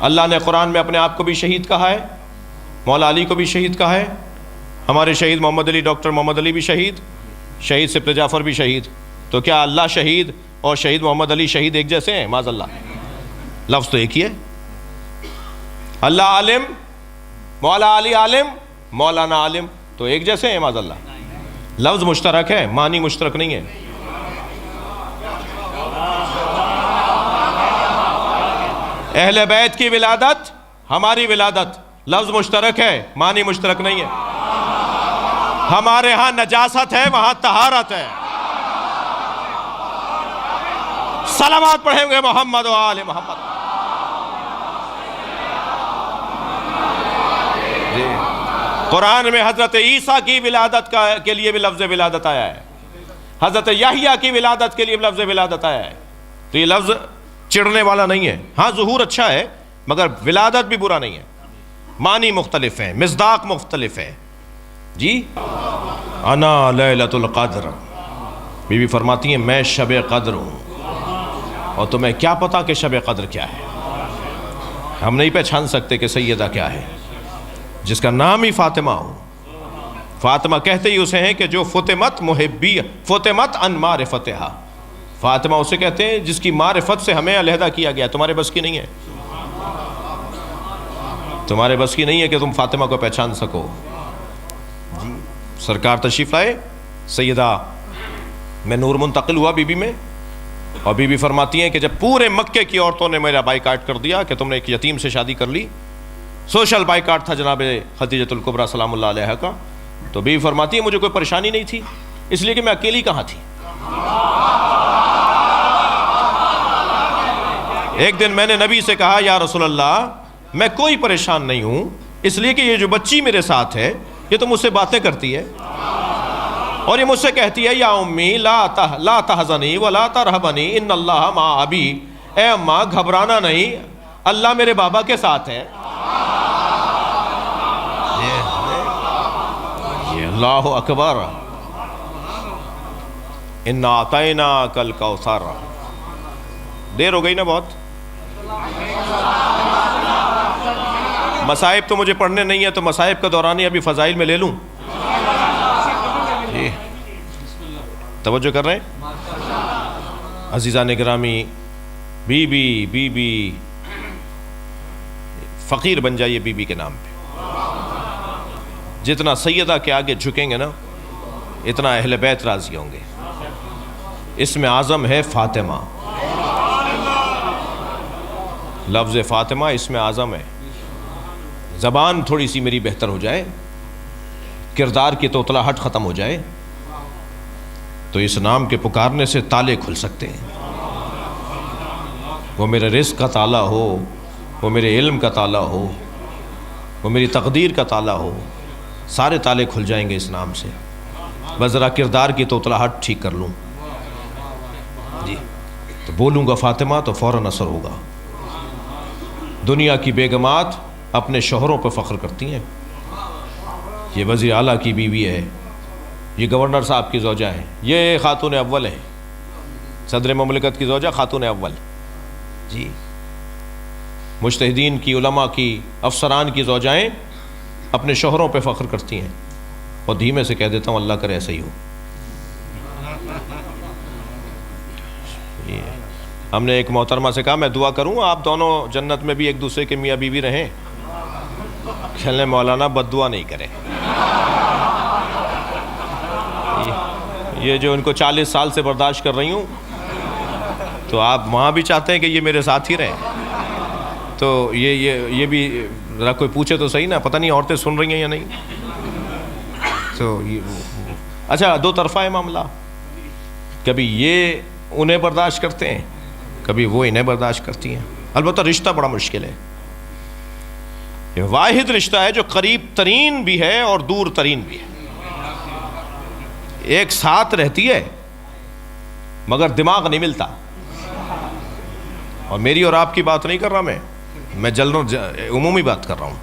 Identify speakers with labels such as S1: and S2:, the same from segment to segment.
S1: اللہ نے قرآن میں اپنے آپ کو بھی شہید کہا ہے، مولا علی کو بھی شہید کہا ہے، ہمارے شہید محمد علی، ڈاکٹر محمد علی بھی شہید، شہید سبط جعفر بھی شہید. تو کیا اللہ شہید اور شہید محمد علی شہید ایک جیسے ہیں؟ معاذ اللہ، لفظ تو ایک ہی ہے. اللہ عالم، مولا علی عالم، مولانا عالم، تو ایک جیسے ہیں؟ معاذ اللہ، لفظ مشترک ہے، معنی مشترک نہیں ہے. اہل بیت کی ولادت، ہماری ولادت، لفظ مشترک ہے، معنی مشترک نہیں ہے. ہمارے ہاں نجاست ہے، وہاں طہارت ہے. صلوات پڑھیں گے محمد و آل محمد. قرآن میں حضرت عیسیٰ کی ولادت کے لیے بھی لفظ ولادت آیا ہے، حضرت یحییٰ کی ولادت کے لیے بھی لفظ ولادت آیا ہے. تو یہ لفظ چڑھنے والا نہیں ہے. ہاں ظہور اچھا ہے مگر ولادت بھی برا نہیں ہے. معنی مختلف ہیں، مصداق مختلف ہے. جی انا لیلۃ القدر، بی بی فرماتی ہیں میں شب قدر ہوں، اور تمہیں کیا پتا کہ شب قدر کیا ہے؟ ہم نہیں پہچان سکتے کہ سیدہ کیا ہے جس کا نام ہی فاطمہ ہو. فاطمہ کہتے ہی اسے ہیں کہ جو فتمت محبی، فتمت ان معرفتہا. فاطمہ اسے کہتے ہیں جس کی معرفت سے ہمیں علیحدہ کیا گیا. تمہارے بس کی نہیں ہے، تمہارے بس کی نہیں ہے کہ تم فاطمہ کو پہچان سکو. جی سرکار تشریف لائے، سیدہ میں نور منتقل ہوا بی بی میں، اور بی بی فرماتی ہیں کہ جب پورے مکے کی عورتوں نے میرا بائیکاٹ کر دیا کہ تم نے ایک یتیم سے شادی کر لی، سوشل بائیکاٹ تھا جناب خدیجۃ الکبریٰ سلام اللہ علیہا کا، تو بی بی فرماتی ہے مجھے کوئی پریشانی نہیں تھی، اس لیے کہ میں اکیلی کہاں تھی. ایک دن میں نے نبی سے کہا یا رسول اللہ میں کوئی پریشان نہیں ہوں، اس لیے کہ یہ جو بچی میرے ساتھ ہے یہ تو مجھ سے باتیں کرتی ہے، اور یہ مجھ سے کہتی ہے یا امی لا تحزنی ولا ترہبنی ان اللہ مع ابی. اے اماں گھبرانا نہیں، اللہ میرے بابا کے ساتھ ہے. یہ اللہ اکبر. انا اعطیناک الکوثر. دیر ہو گئی نا بہت؟ مصائب تو مجھے پڑھنے نہیں ہے، تو مصائب کا دورانی ابھی فضائل میں لے لوں. جی توجہ کر رہے ہیں عزیزان گرامی. بی بی فقیر بن جائیے بی بی کے نام پہ. جتنا سیدہ کے آگے جھکیں گے نا اتنا اہل بیت راضی ہوں گے. اس میں اعظم ہے فاطمہ، لفظ فاطمہ اس میں اعظم ہے. زبان تھوڑی سی میری بہتر ہو جائے، کردار کی توتلاہٹ ختم ہو جائے، تو اس نام کے پکارنے سے تالے کھل سکتے ہیں. وہ میرے رزق کا تالا ہو، وہ میرے علم کا تالا ہو، وہ میری تقدیر کا تالا ہو، سارے تالے کھل جائیں گے اس نام سے. بس ذرا کردار کی توتلاہٹ ٹھیک کر لوں. جی تو بولوں گا فاطمہ تو فوراً اثر ہوگا. دنیا کی بیگمات اپنے شوہروں پہ فخر کرتی ہیں. یہ وزیر اعلیٰ کی بیوی ہے، یہ گورنر صاحب کی زوجہ ہے، یہ خاتون اول ہے، صدر مملکت کی زوجہ خاتون اول. جی مجتہدین کی، علماء کی، افسران کی زوجائیں اپنے شوہروں پہ فخر کرتی ہیں. اور دھیمے سے کہہ دیتا ہوں اللہ کرے ایسا ہی ہو. ہم نے ایک محترمہ سے کہا میں دعا کروں آپ دونوں جنت میں بھی ایک دوسرے کے میاں بیوی رہیں. کہنے مولانا بد دعا نہیں کریں، یہ جو ان کو 40 سال سے برداشت کر رہی ہوں تو آپ وہاں بھی چاہتے ہیں کہ یہ میرے ساتھ ہی رہیں. تو یہ بھی ذرا کوئی پوچھے تو صحیح نا، پتہ نہیں عورتیں سن رہی ہیں یا نہیں. تو اچھا دو طرفہ ہے معاملہ، کبھی یہ انہیں برداشت کرتے ہیں، کبھی وہ انہیں برداشت کرتی ہیں. البتہ رشتہ بڑا مشکل ہے. یہ واحد رشتہ ہے جو قریب ترین بھی ہے اور دور ترین بھی ہے. ایک ساتھ رہتی ہے مگر دماغ نہیں ملتا. اور میری اور آپ کی بات نہیں کر رہا میں عمومی بات کر رہا ہوں.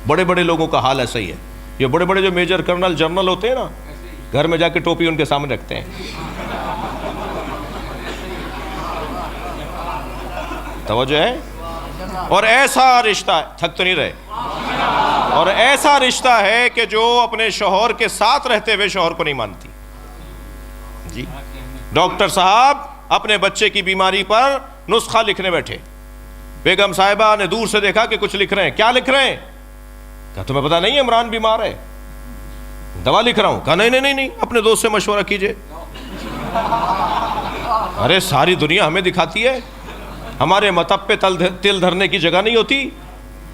S1: بڑے بڑے لوگوں کا حال ایسا ہی ہے. یہ بڑے بڑے جو میجر کرنل جنرل ہوتے ہیں نا، گھر میں جا کے ٹوپی ان کے سامنے رکھتے ہیں. توجہ ہے؟ اور ایسا رشتہ ہے، تھک تو نہیں رہے، اور ایسا رشتہ ہے کہ جو اپنے شوہر کے ساتھ رہتے ہوئے شوہر کو نہیں مانتی. جی ڈاکٹر صاحب اپنے بچے کی بیماری پر نسخہ لکھنے بیٹھے، بیگم صاحبہ نے دور سے دیکھا کہ کچھ لکھ رہے ہیں. کیا لکھ رہے ہیں؟ کہا تمہیں پتا نہیں عمران بیمار ہے، دوا لکھ رہا ہوں. کہا نہیں نہیں نہیں، اپنے دوست سے مشورہ کیجئے. ارے ساری دنیا ہمیں دکھاتی ہے، ہمارے مطب پہ تل دھرنے کی جگہ نہیں ہوتی،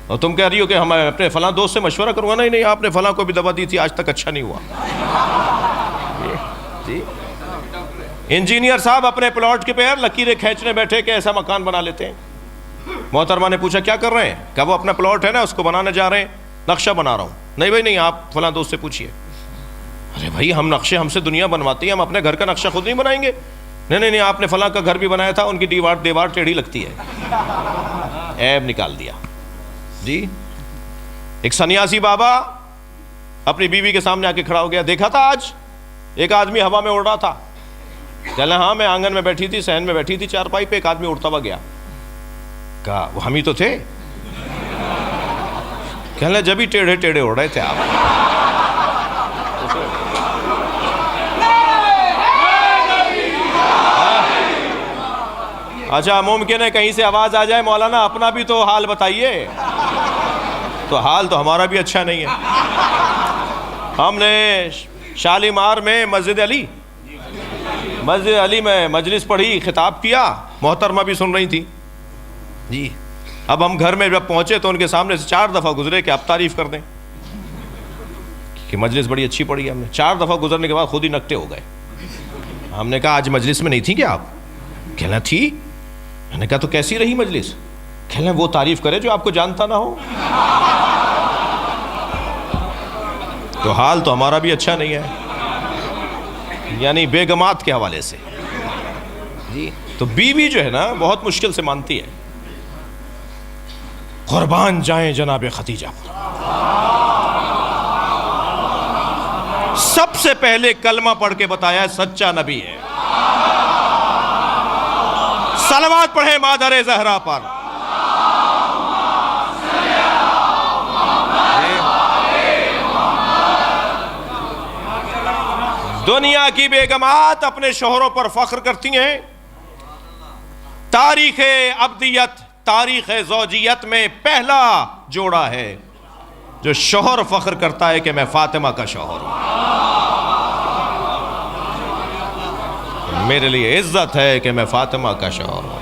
S1: اور تم کہہ رہی ہو کہ ہم اپنے فلاں دوست سے مشورہ کروں گا. نہیں نہیں، آپ نے فلاں کو بھی دوا دی تھی، آج تک اچھا نہیں ہوا. جی انجینئر صاحب اپنے پلاٹ کے پیر لکیریں کھینچنے بیٹھے کہ ایسا مکان بنا لیتے ہیں. محترمہ نے پوچھا کیا کر رہے ہیں؟ کہ وہ اپنا پلاٹ ہے نا، اس کو بنانے جا رہے ہیں، نقشہ بنا رہا ہوں. نہیں بھائی نہیں، آپ فلاں دوست سے پوچھیے. ارے بھائی ہم نقشے ہم سے دنیا بنواتی ہے، ہم اپنے گھر کا نقشہ خود نہیں بنائیں گے. نہیں نہیں نہیں، آپ نے فلاں کا گھر بھی بنایا تھا، ان کی دیوار ٹیڑھی لگتی ہے. عیب نکال دیا. جی ایک سنیاسی بابا اپنی بیوی کے سامنے آ کے کھڑا ہو گیا. دیکھا تھا آج ایک آدمی ہوا میں اڑ رہا تھا؟ کہنا ہاں، میں آنگن میں بیٹھی تھی، صحن میں بیٹھی تھی چارپائی پہ، ایک آدمی اڑتا ہوا گیا. کہا وہ ہم ہی تو تھے. کہنا جب ہی ٹیڑھے ٹیڑھے اڑ رہے تھے آپ. اچھا ممکن ہے کہیں سے آواز آ جائے مولانا اپنا بھی تو حال بتائیے. تو حال تو ہمارا بھی اچھا نہیں ہے. ہم نے شالیمار میں مسجد علی میں مجلس پڑھی، خطاب کیا، محترمہ بھی سن رہی تھی. جی اب ہم گھر میں جب پہنچے تو ان کے سامنے سے 4 دفعہ گزرے کہ آپ تعریف کر دیں کہ مجلس بڑی اچھی پڑھی. ہم نے 4 دفعہ گزرنے کے بعد خود ہی نکٹے ہو گئے. ہم نے کہا آج مجلس میں نہیں تھی کیا آپ؟ کہنا تھی. میں نے کہا تو کیسی رہی مجلس؟ کہنا وہ تعریف کرے جو آپ کو جانتا نہ ہو. تو حال تو ہمارا بھی اچھا نہیں ہے، یعنی بیگمات کے حوالے سے. جی تو بیوی جو ہے نا بہت مشکل سے مانتی ہے. قربان جائیں جناب خدیجہ پر. سب سے پہلے کلمہ پڑھ کے بتایا ہے سچا نبی ہے. صلوات پڑھیں مادر زہرا پر. دنیا کی بیگمات اپنے شوہروں پر فخر کرتی ہیں. تاریخ ابدیت، تاریخ زوجیت میں پہلا جوڑا ہے جو شوہر فخر کرتا ہے کہ میں فاطمہ کا شوہر ہوں. میرے لیے عزت ہے کہ میں فاطمہ کا شوہر ہوں.